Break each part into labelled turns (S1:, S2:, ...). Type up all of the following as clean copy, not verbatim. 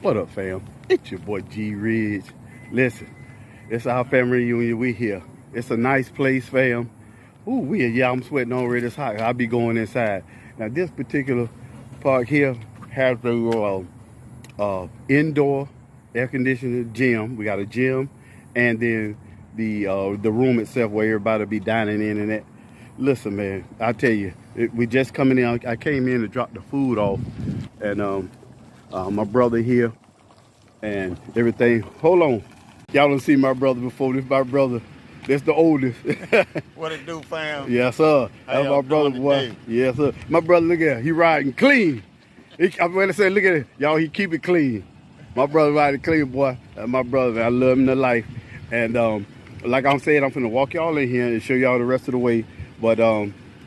S1: What up, fam? It's your boy G Ridge. Listen, it's our family reunion. We here. It's a nice place, fam. Ooh, I'm sweating already. It's hot. I'll be going inside. Now, this particular park here has the indoor air conditioned gym. We got a gym, and then the room itself where everybody be dining in and that. Listen, man, I tell you, we just coming in. I came in to drop the food off, and my brother here and everything. Hold on, y'all don't see my brother before. This my brother. That's the oldest.
S2: What it do, fam?
S1: Yes, sir. That's my brother, boy. Yes, sir. My brother, look at him. He riding clean. I'm going to say, look at it. Y'all, he keep it clean. My brother riding clean, boy. That's my brother. I love him to life. And like I'm saying, I'm finna walk y'all in here and show y'all the rest of the way. But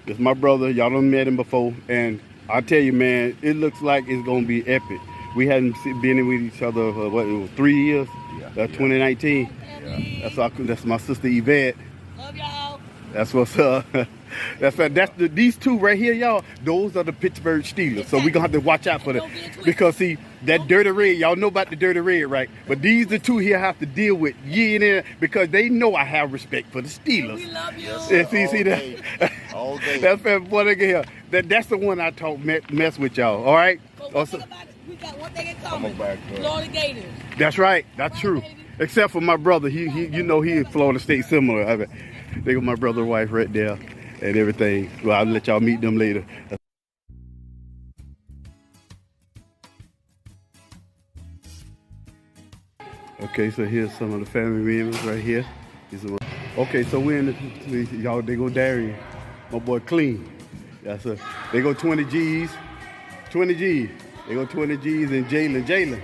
S1: it's my brother. Y'all done met him before. And I tell you, man, it looks like it's going to be epic. We hadn't been in with each other, what, it was 3 years? Yeah. 2019. Yeah. That's my sister Yvette.
S3: Love y'all.
S1: That's what's up. These two right here, y'all. Those are the Pittsburgh Steelers. So we gonna have to watch out for them because see that dirty red. Y'all know about the dirty red, right? But these the two here have to deal with because they know I have respect for the Steelers.
S3: We love you.
S1: Yes, see that?
S2: All day.
S1: That's boy, look at here. That's the one I talk mess with y'all. All right.
S3: Also, we got one thing in common. Florida Gators.
S1: That's right. That's true. Except for my brother, he in Florida State similar. I mean, they got my brother's wife right there and everything. Well, I'll let y'all meet them later. Okay, so here's some of the family members right here. Okay, so we're in y'all. They go Darian, my boy Clean. That's a. They go 20 G's, 20 G's. They go 20 G's and Jalen.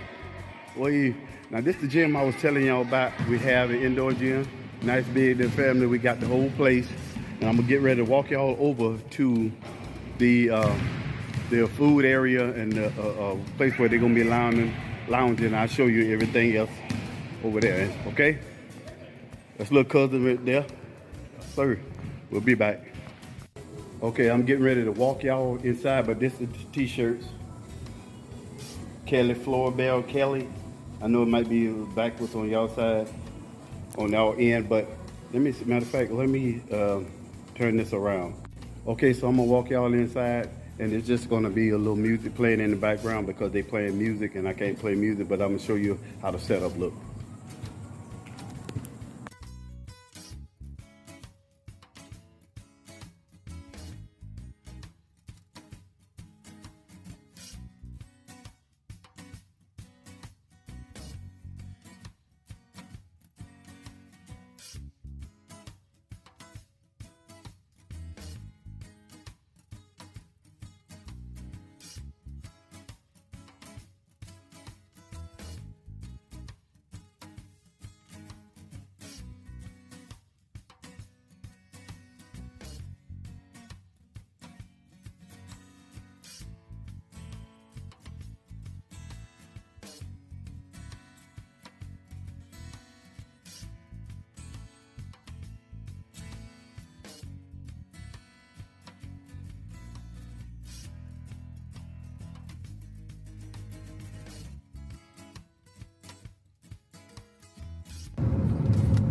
S1: Well, now this is the gym I was telling y'all about. We have an indoor gym, nice big family. We got the whole place, and I'm gonna get ready to walk y'all over to the food area and the place where they're gonna be lounging. I'll show you everything else over there. Okay, that's little cousin right there. Sir, we'll be back. Okay, I'm getting ready to walk y'all inside, but this is the t-shirts. Kelly Florbell Kelly. I know it might be backwards on y'all side, on our end, but matter of fact, let me turn this around. Okay, so I'm gonna walk y'all inside, and it's just gonna be a little music playing in the background because they playing music and I can't play music, but I'm gonna show you how the setup look.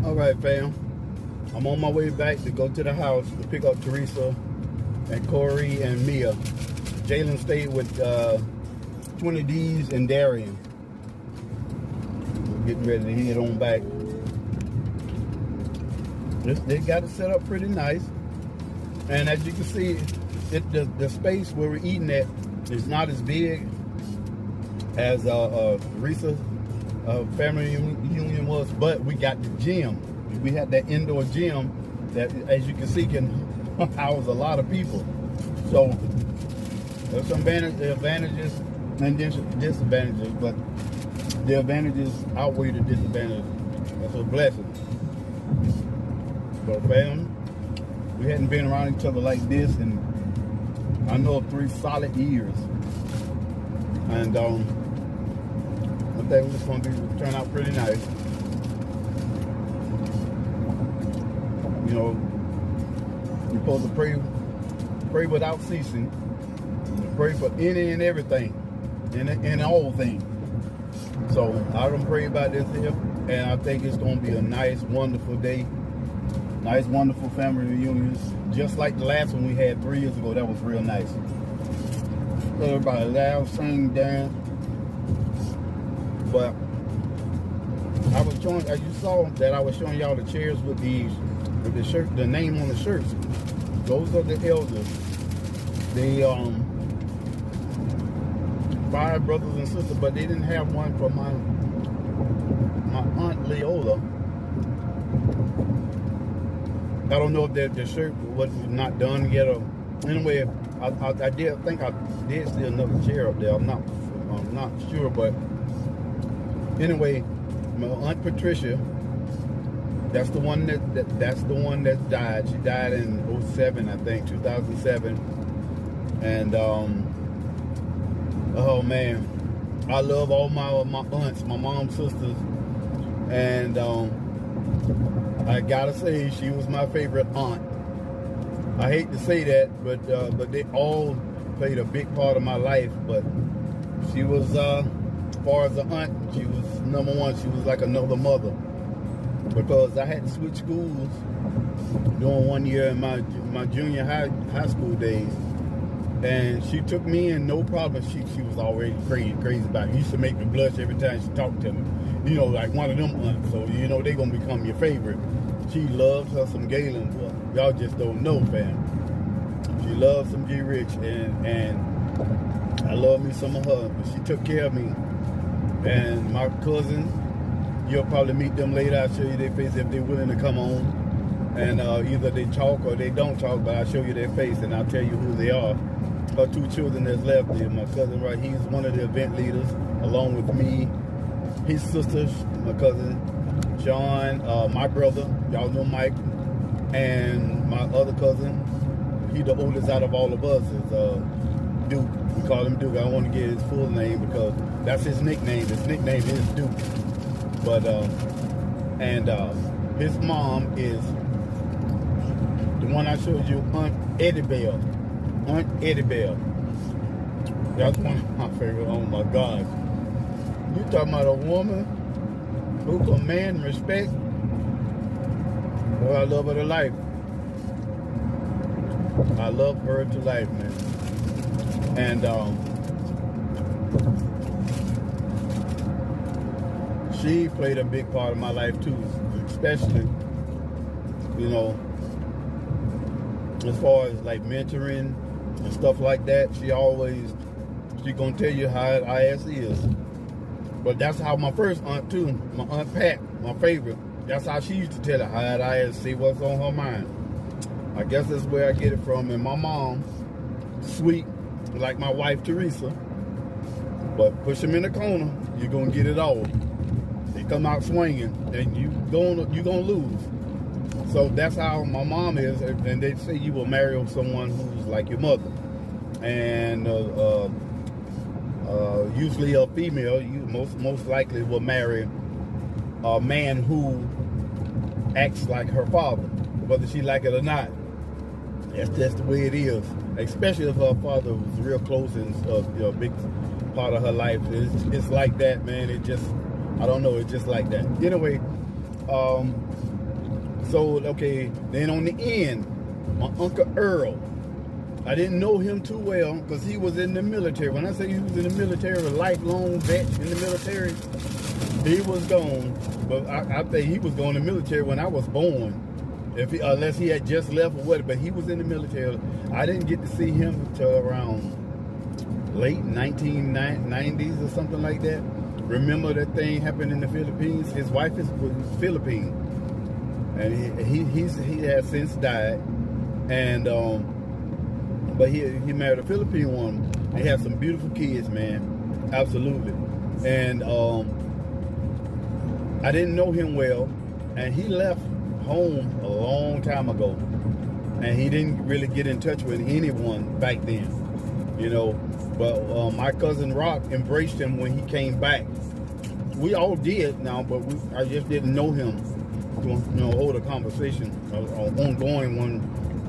S1: All right, fam. I'm on my way back to go to the house to pick up Teresa and Corey and Mia. Jalen stayed with 20 D's and Darian. We're getting ready to head on back. They got it set up pretty nice. And as you can see, the space where we're eating at is not as big as Teresa's family union was, but we got the gym. We had that indoor gym that, as you can see, can house a lot of people. So there's some advantages and disadvantages, but the advantages outweigh the disadvantages. That's a blessing. But fam, we hadn't been around each other like this in, I know, 3 solid years. And I think it's going to turn out pretty nice. You know, you're supposed to pray without ceasing. Pray for any and everything, in all things. So I done pray about this here, and I think it's gonna be a nice, wonderful day. Nice, wonderful family reunions. Just like the last one we had 3 years ago, that was real nice. Everybody laughed, sang, danced. But I was showing, as you saw, that I was showing y'all the chairs with the shirt, the name on the shirts. Those are the elders. They 5 brothers and sisters, but they didn't have one for my aunt Leola. I don't know if the shirt was not done yet, or anyway. I think I did see another chair up there. I'm not sure, but anyway, my aunt Patricia. That's the one that's the one that died. She died in 07, I think, 2007. And oh man, I love all my aunts, my mom's sisters, and I gotta say she was my favorite aunt. I hate to say that, but they all played a big part of my life. But she was, as far as an aunt, she was number one. She was like another mother, because I had to switch schools during one year in my junior high school days, and she took me in no problem. She was already crazy about it. It used to make me blush every time she talked to me. You know, like one of them aunts. So you know they gonna become your favorite. She loves her some Galen, boy. Y'all just don't know, fam. She loves some G Rich, and I love me some of her. But she took care of me. And my cousins, you'll probably meet them later. I'll show you their face if they're willing to come on. And either they talk or they don't talk, but I'll show you their face and I'll tell you who they are. Her 2 children that's left there. My cousin, right, he's one of the event leaders, along with me. His sisters, my cousin Sean, my brother, y'all know Mike, and my other cousin, he the oldest out of all of us, is Duke. We call him Duke. I don't want to get his full name because that's his nickname. His nickname is Duke. But his mom is the one I showed you, Aunt Eddie Bell. Aunt Eddie Bell. That's one of my favorite. Oh my gosh. You talking about a woman who command respect? Well, I love her to life. I love her to life, man. And she played a big part of my life too, especially, you know, as far as like mentoring and stuff like that. She gonna tell you how IS is. But that's how my first aunt too, my Aunt Pat, my favorite, that's how she used to tell her how IS, see what's on her mind. I guess that's where I get it from. And my mom, sweet, like my wife Teresa, but push them in the corner, you're gonna get it all. They come out swinging, and you gonna lose. So that's how my mom is, and they say you will marry someone who's like your mother, and usually a female, you most likely will marry a man who acts like her father, whether she like it or not. That's just the way it is. Especially if her father was real close and a big part of her life. It's like that, man. It just, I don't know, it's just like that. Anyway, so okay, then on the end, my Uncle Earl. I didn't know him too well because he was in the military. When I say he was in the military, a lifelong vet in the military, he was gone. But I think he was going to the military when I was born, unless he had just left or whatever. But he was in the military. I didn't get to see him until around late 1990s or something like that. Remember that thing happened in the Philippines? His wife was Philippine, and he has since died. And but he married a Philippine woman. They have some beautiful kids, man. Absolutely. And I didn't know him well, and he left home a long time ago, and he didn't really get in touch with anyone back then, you know. But my cousin Rock embraced him when he came back. We all did now, but I just didn't know him to, you know, hold a conversation, ongoing one,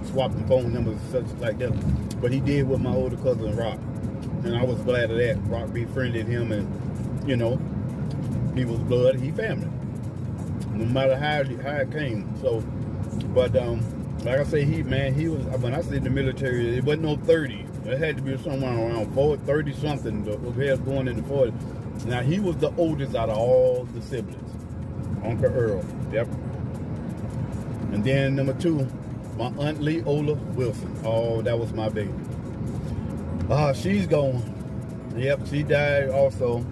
S1: swapping phone numbers and such like that. But he did with my older cousin Rock, and I was glad of that. Rock befriended him, and you know, he was blood, he family. No matter how it came. So, but like I say, he was, when I said the military, it wasn't no 30. It had to be somewhere around 30 something. We had going in the 40s. Now he was the oldest out of all the siblings. Uncle Earl. Yep. And then number 2, my aunt Leola Wilson. Oh, that was my baby. She's gone. Yep, she died also.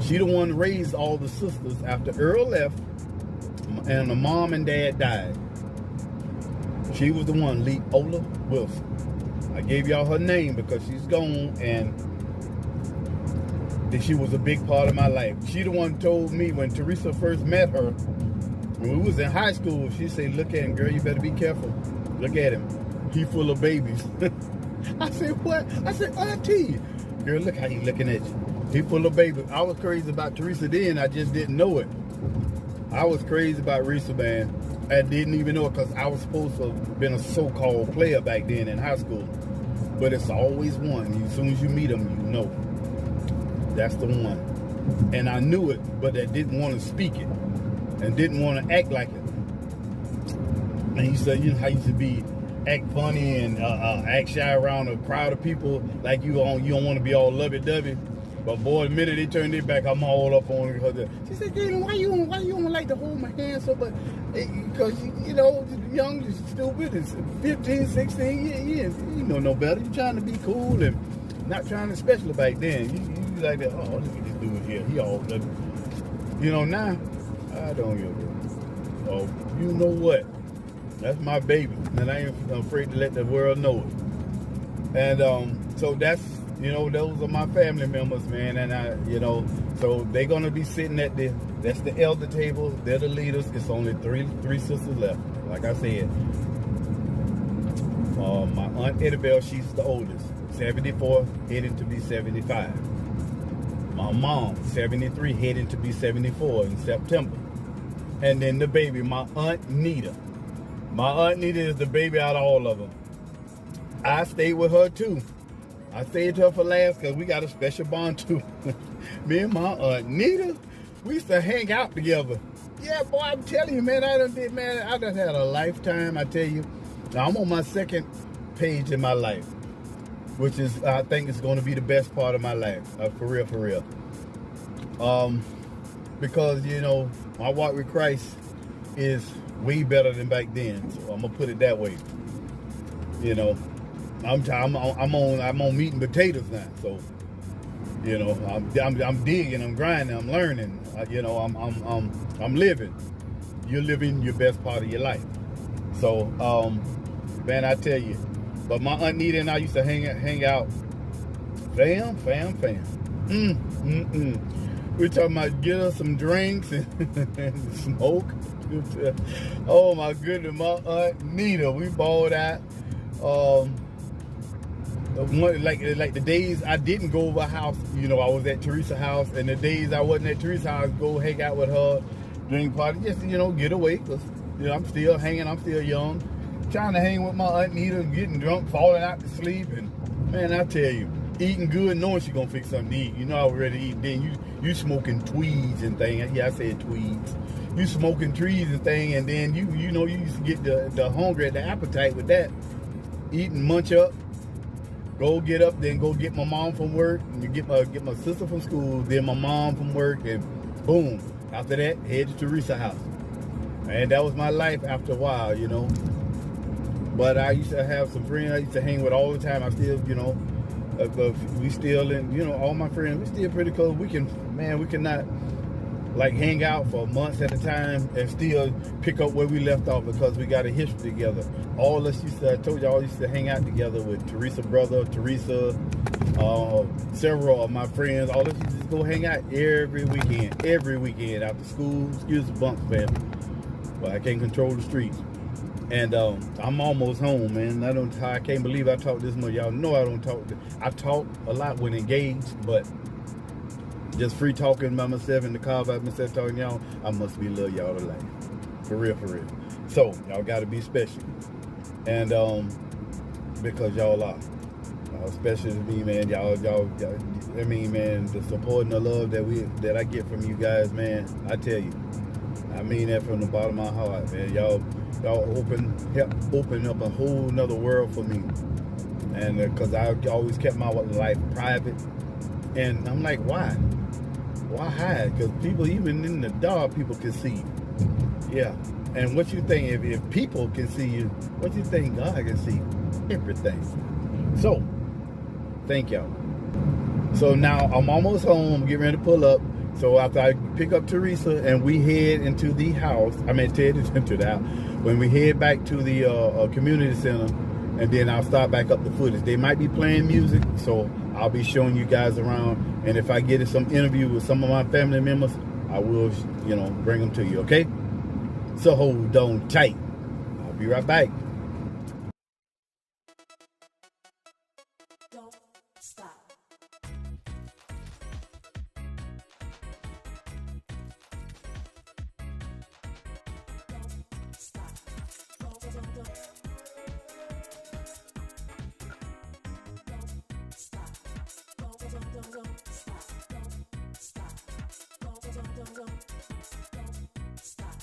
S1: She the one raised all the sisters after Earl left and the mom and dad died. She was the one, Leola Wilson. I gave y'all her name because she's gone, and she was a big part of my life. She the one told me when Teresa first met her, when we was in high school, she said, look at him, girl, you better be careful. Look at him. He full of babies. I said, what? I said, Auntie. Girl, look how he looking at you. He full of babies. I was crazy about Teresa then. I just didn't know it. I was crazy about Teresa, man. I didn't even know it because I was supposed to have been a so-called player back then in high school. But it's always one. As soon as you meet him, you know. That's the one. And I knew it, but I didn't want to speak it. And didn't want to act like it. And he said, you know how you should be, act funny and act shy around a crowd of people like you don't want to be all lovey-dovey. But boy, the minute they turned their back, I'm all up on her. She said, Jalen, why you don't like to hold my hand so much? Because, you know, young, stupid, it's 15, 16, you know no better. You trying to be cool and not trying to special back then. You like that, oh, look at this dude here. He all, you know, now, I don't give a damn. Oh, you know what? That's my baby. And I ain't afraid to let the world know it. And so that's, you know, those are my family members, man, and so they're gonna be sitting at that's the elder table. They're the leaders. It's only three sisters left. Like I said, my aunt Eddabelle, she's the oldest, 74, heading to be 75. My mom, 73, heading to be 74 in September. And then the baby, my aunt Nita. My aunt Nita is the baby out of all of them. I stayed with her too. I stayed to her for last because we got a special bond too. Me and my aunt Nita, we used to hang out together. Yeah, boy, I'm telling you, man, I done had a lifetime, I tell you. Now, I'm on my second page in my life, which is, I think it's going to be the best part of my life, for real. Because, you know, my walk with Christ is way better than back then. So I'm going to put it that way. You know, I'm on meat and potatoes now, so you know I'm digging, I'm grinding, I'm learning. You know, I'm living. You're living your best part of your life. So man, I tell you. But my aunt Nita and I used to hang out. Fam. We're talking about get us some drinks and smoke. Oh my goodness, my aunt Nita, we balled out. Like the days I didn't go over her house, you know, I was at Teresa's house, and the days I wasn't at Teresa's house, go hang out with her, drink party, just, you know, get away, because, you know, I'm still hanging, I'm still young, trying to hang with my aunt Nita, getting drunk, falling out to sleep, and man, I tell you, eating good, knowing she gonna fix something to eat. You know I was ready to eat. Then you smoking tweeds and things. Yeah, I said tweeds. You smoking trees and thing, and then you know you used to get the hunger, the appetite with that. Eating, munch up, go get up, then go get my mom from work, and get my sister from school, then my mom from work, and boom. After that, head to Teresa's house. And that was my life after a while, you know. But I used to have some friends I used to hang with all the time. I still, you know, we still, and you know, all my friends, we still pretty close. We cannot like hang out for months at a time and still pick up where we left off because we got a history together. All us used to, I told y'all, used to hang out together with Teresa's brother, Teresa, several of my friends. All us used to go hang out every weekend after school. Excuse the bunks, man. But I can't control the streets. And I'm almost home, man. I can't believe I talk this much. Y'all know I don't talk. I talk a lot when engaged, but just free talking by myself in the car by myself talking to y'all, I must be love y'all to life. For real. So, y'all got to be special. And because y'all are. Especially to me, man. Y'all, I mean, man, the support and the love that I get from you guys, man. I tell you, I mean that from the bottom of my heart, man. Y'all help open up a whole nother world for me, and because I always kept my life private, and I'm like, why hide? Because people, even in the dark, people can see you. Yeah. And what you think, if people can see you, what you think God can see? Everything. So, thank y'all. So now I'm almost home. I'm getting ready to pull up. So after I pick up Teresa and we head into the house, into the house. When we head back to the community center, and then I'll start back up the footage. They might be playing music, so I'll be showing you guys around. And if I get some interview with some of my family members, I will, bring them to you, okay? So hold on tight. I'll be right back.
S4: Don't stop. Don't stop. Don't stop. Don't stop. Don't stop. Don't stop.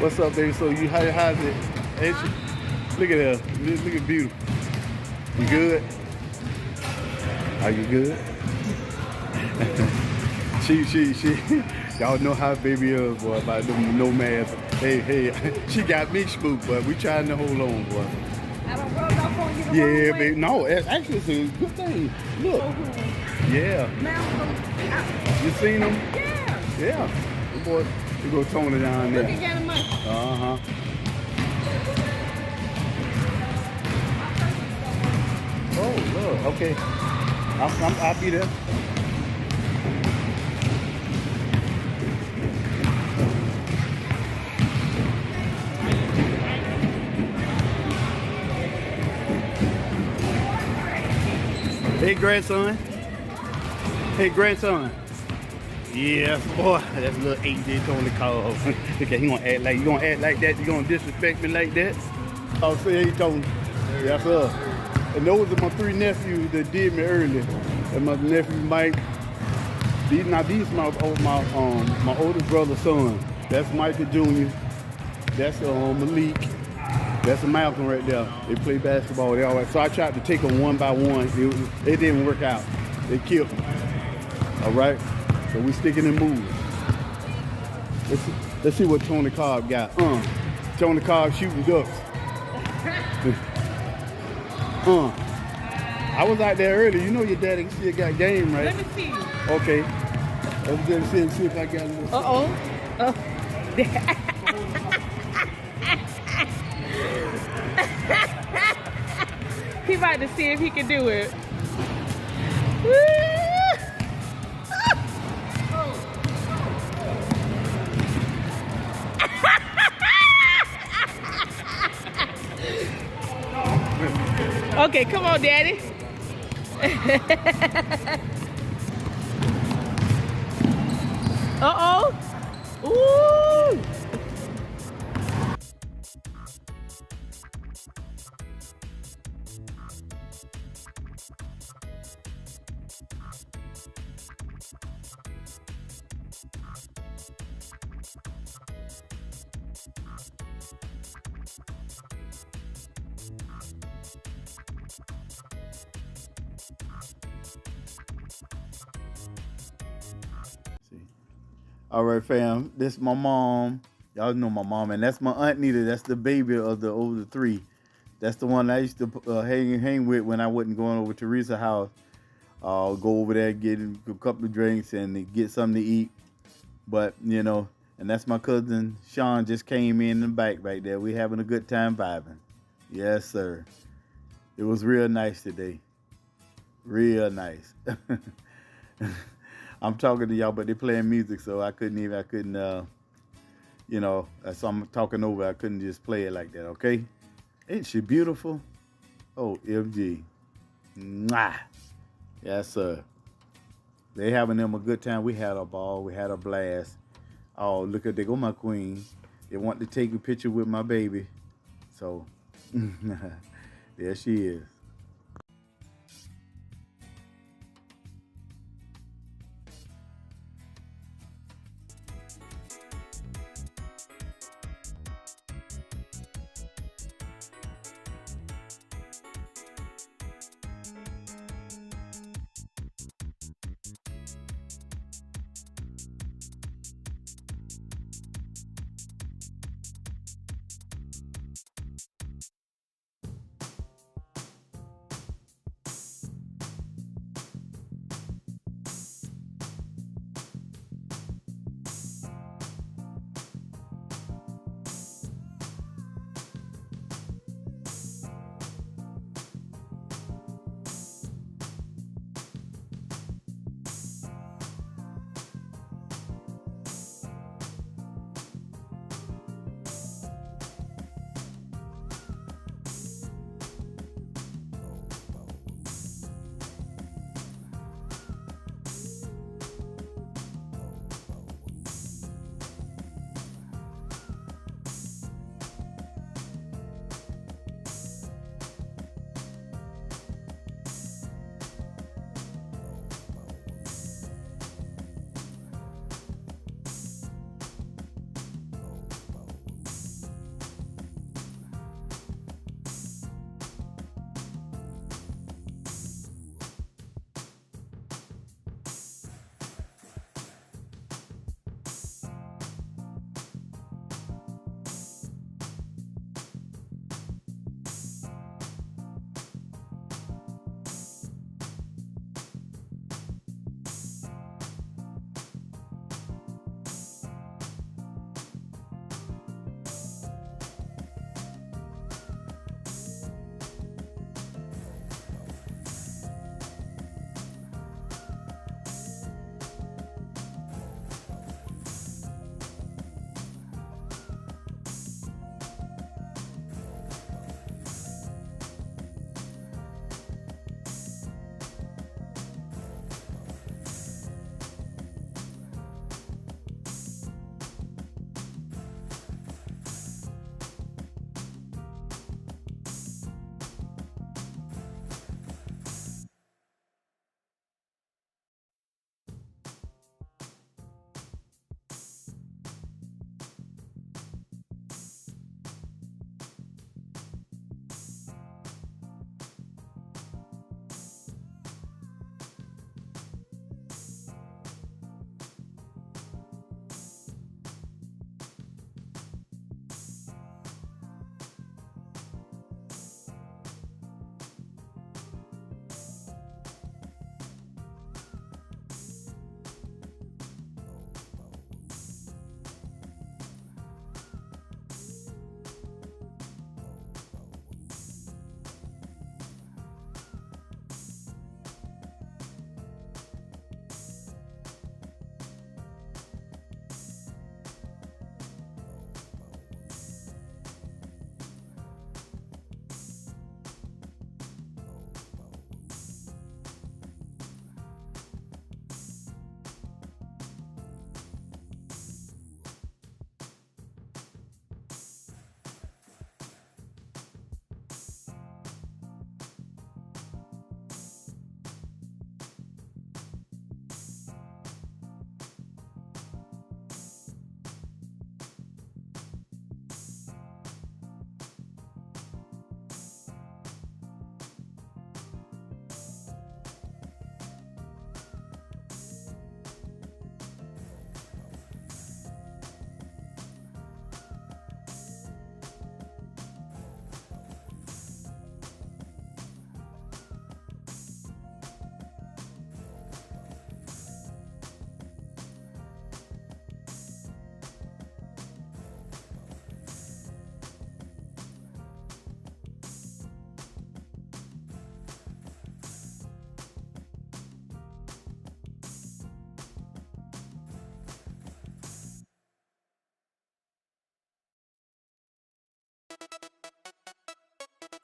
S1: What's up, baby? So how's it? Look at her. Look at beautiful. You good? Are you good? she y'all know how baby is, boy, about them nomads. Hey, she got me spooked, but we trying to hold on, boy.
S3: I don't rub off on you the
S1: Yeah,
S3: wrong way.
S1: baby. No, actually it's a good thing. Look. Yeah. You seen them?
S3: Yeah.
S1: Yeah. The boy, we go tone it down there.
S3: Look at him.
S1: Uh-huh. Oh, Lord. Okay. I'll be there. Hey, grandson. Hey, grandson. Yeah, boy, that's a little AJ Tony call. Okay, you gonna act like that? You gonna disrespect me like that? I'll say, hey, Tony. Yes, sir. And those are my three nephews that did me earlier. And my nephew Mike. These my oldest brother's son. That's Michael Jr. That's Malik. That's Malcolm right there. They play basketball. They all right. So I tried to take them one by one. It didn't work out. They killed me. All right. So we sticking and moving. Let's see what Tony Cobb got. Tony Cobb shooting ducks. I was out there early. You know your daddy still got game, right?
S3: Let me see.
S1: Okay. Let's see if I got a little.
S3: He about to see if he can do it. Okay, come on, Daddy. Uh-oh. Ooh.
S1: All right, fam. This is my mom. Y'all know my mom, and that's my aunt Nita. That's the baby of the older three. That's the one I used to hang with when I wasn't going over to Teresa's house. Go over there, get a couple of drinks, and get something to eat. But, and that's my cousin Sean just came in the back right there. We having a good time vibing. Yes, sir. It was real nice today. Real nice. I'm talking to y'all, but they're playing music, so I couldn't You know, as I'm talking over, I couldn't just play it like that, okay? Ain't she beautiful? Oh, MG. Mwah. Yes, sir. They having them a good time. We had a ball. We had a blast. Oh, look at, there go my queen. They want to take a picture with my baby. So, there she is.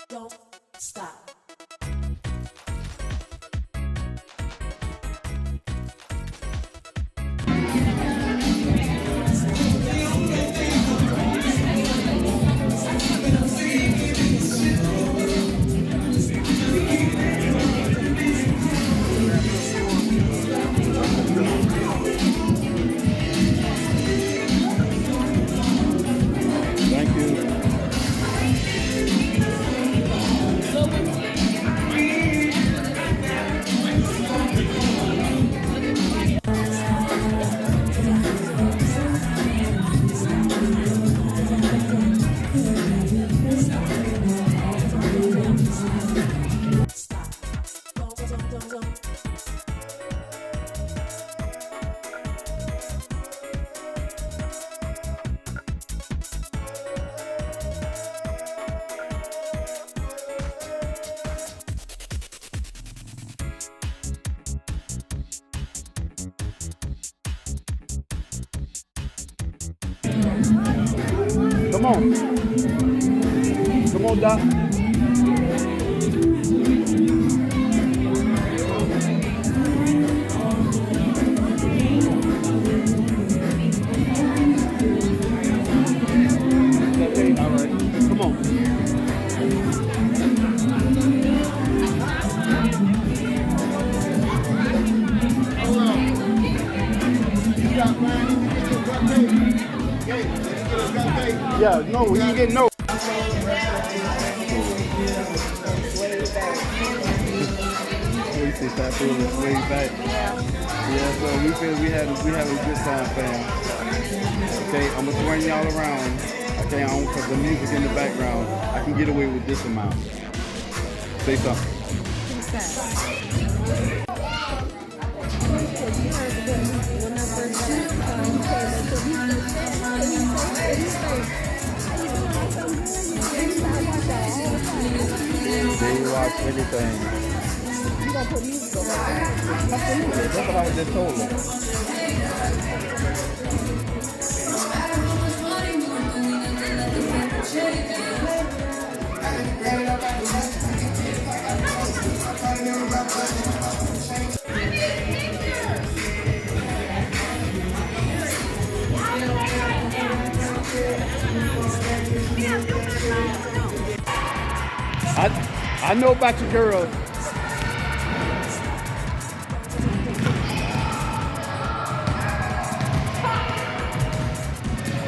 S4: don't stop.
S1: Thank you.
S4: Stop. Don't.
S1: Come on. Come on, Doc. Okay, all right. Come on. Yeah, no, he ain't getting no. We see that feeling way back. Yeah, so we feel we had a good time, fam. Okay, I'm gonna swing y'all around. Okay, I don't put the music in the background. I can get away with this amount. Say something. They watch everything. That's what I was just told them. I know about your girls.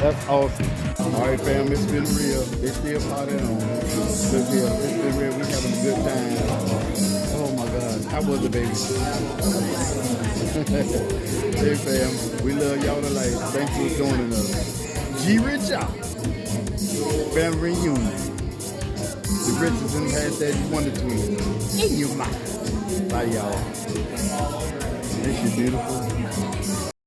S1: That's awesome. All right, fam, it's been real. It's still partying on. It's been real. We having a good time. Oh my God, how was it, baby? Hey, fam, we love y'all to life. Thanks for joining us. G-Rich out. Family reunion. The Richardson has that Wonder Twin in your mouth. Bye, y'all. This is beautiful.